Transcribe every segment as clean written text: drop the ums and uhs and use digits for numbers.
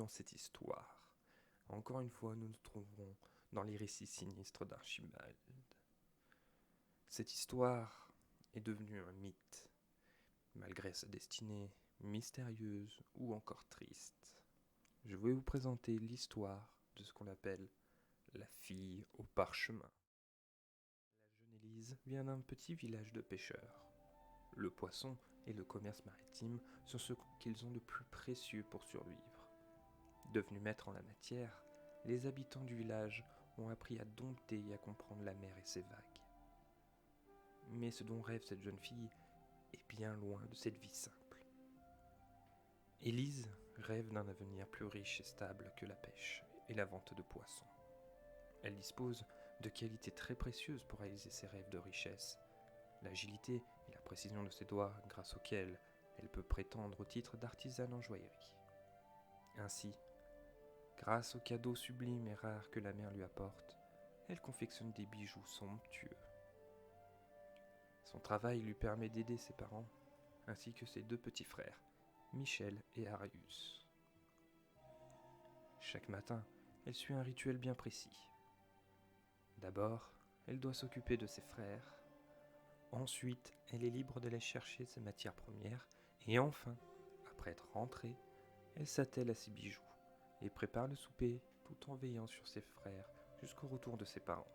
dans cette histoire. Encore une fois, nous nous trouverons dans les récits sinistres d'Archibald. Cette histoire est devenue un mythe, malgré sa destinée mystérieuse ou encore triste. Je vais vous présenter l'histoire de ce qu'on appelle la fille au parchemin. La jeune Élise vient d'un petit village de pêcheurs. Le poisson et le commerce maritime sont ce qu'ils ont de plus précieux pour survivre. Devenus maîtres en la matière, les habitants du village ont appris à dompter et à comprendre la mer et ses vagues. Mais ce dont rêve cette jeune fille est bien loin de cette vie simple. Élise rêve d'un avenir plus riche et stable que la pêche et la vente de poissons. Elle dispose de qualités très précieuses pour réaliser ses rêves de richesse, l'agilité et la précision de ses doigts grâce auxquels elle peut prétendre au titre d'artisane en joaillerie. Ainsi, grâce aux cadeaux sublimes et rares que la mer lui apporte, elle confectionne des bijoux somptueux. Son travail lui permet d'aider ses parents, ainsi que ses deux petits frères, Michel et Arius. Chaque matin, elle suit un rituel bien précis. D'abord, elle doit s'occuper de ses frères. Ensuite, elle est libre d'aller chercher ses matières premières. Et enfin, après être rentrée, elle s'attelle à ses bijoux et prépare le souper tout en veillant sur ses frères jusqu'au retour de ses parents.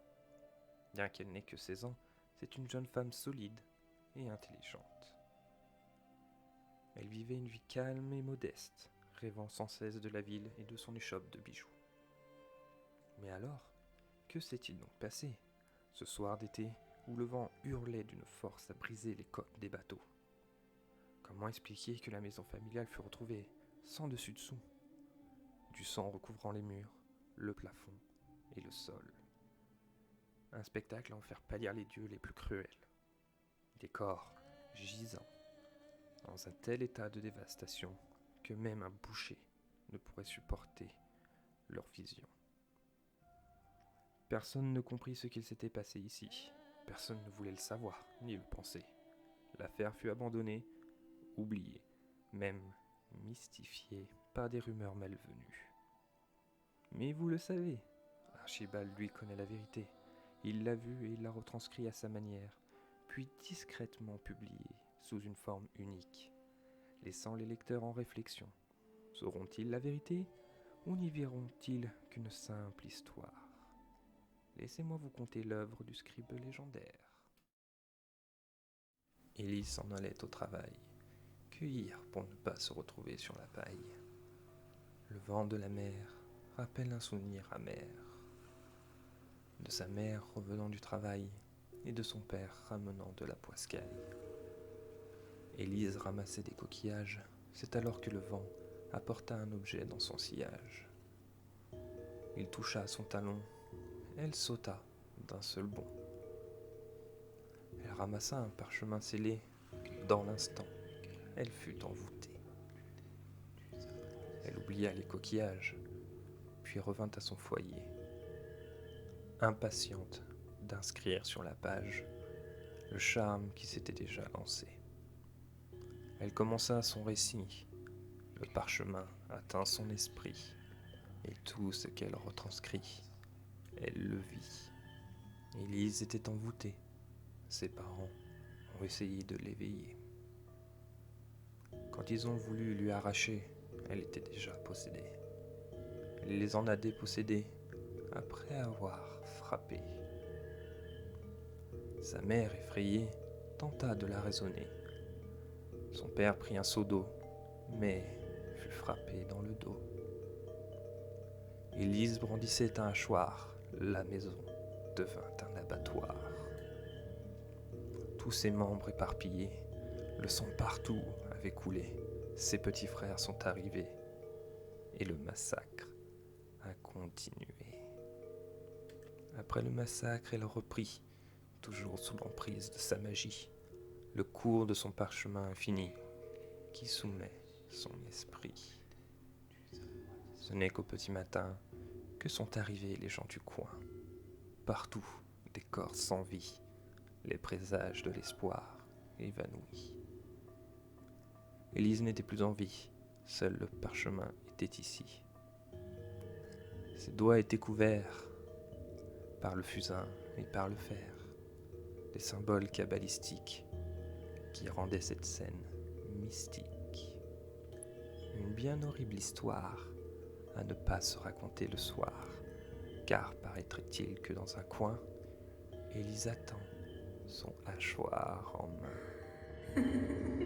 Bien qu'elle n'ait que 16 ans, c'est une jeune femme solide et intelligente. Elle vivait une vie calme et modeste, rêvant sans cesse de la ville et de son échoppe de bijoux. Mais alors, que s'est-il donc passé, ce soir d'été où le vent hurlait d'une force à briser les coques des bateaux? Comment expliquer que la maison familiale fut retrouvée sans dessus-dessous, du sang recouvrant les murs, le plafond et le sol? Un spectacle à en faire pâlir les dieux les plus cruels. Des corps gisants, dans un tel état de dévastation que même un boucher ne pourrait supporter leur vision. Personne ne comprit ce qu'il s'était passé ici. Personne ne voulait le savoir, ni le penser. L'affaire fut abandonnée, oubliée, même mystifiée par des rumeurs malvenues. Mais vous le savez, Archibald lui connaît la vérité. Il l'a vue et il l'a retranscrit à sa manière, puis discrètement publié sous une forme unique, laissant les lecteurs en réflexion. Sauront-ils la vérité ou n'y verront-ils qu'une simple histoire? Laissez-moi vous conter l'œuvre du scribe légendaire. Élise s'en allait au travail, cueillir pour ne pas se retrouver sur la paille. Le vent de la mer rappelle un souvenir amer, de sa mère revenant du travail et de son père ramenant de la poiscaille. Élise ramassait des coquillages, c'est alors que le vent apporta un objet dans son sillage. Il toucha à son talon, elle sauta d'un seul bond. Elle ramassa un parchemin scellé. Dans l'instant, elle fut envoûtée. Elle oublia les coquillages, puis revint à son foyer, impatiente d'inscrire sur la page le charme qui s'était déjà lancé. Elle commença son récit. Le parchemin atteint son esprit, et tout ce qu'elle retranscrit, elle le vit. Élise était envoûtée. Ses parents ont essayé de l'éveiller. Quand ils ont voulu lui arracher, elle était déjà possédée. Elle les en a dépossédés après avoir frappé. Sa mère, effrayée, tenta de la raisonner. Son père prit un seau d'eau, mais fut frappé dans le dos. Élise brandissait un hachoir. La maison devint un abattoir. Tous ses membres éparpillés, le sang partout avait coulé. Ses petits frères sont arrivés et le massacre a continué. Après le massacre, elle reprit, toujours sous l'emprise de sa magie, le cours de son parchemin infini qui soumet son esprit. Ce n'est qu'au petit matin que sont arrivés les gens du coin. Partout, des corps sans vie, les présages de l'espoir évanouis. Élise n'était plus en vie, seul le parchemin était ici. Ses doigts étaient couverts par le fusain et par le fer, des symboles kabbalistiques qui rendaient cette scène mystique. Une bien horrible histoire à ne pas se raconter le soir, car paraîtrait-il que dans un coin, Élise attend son hachoir en main.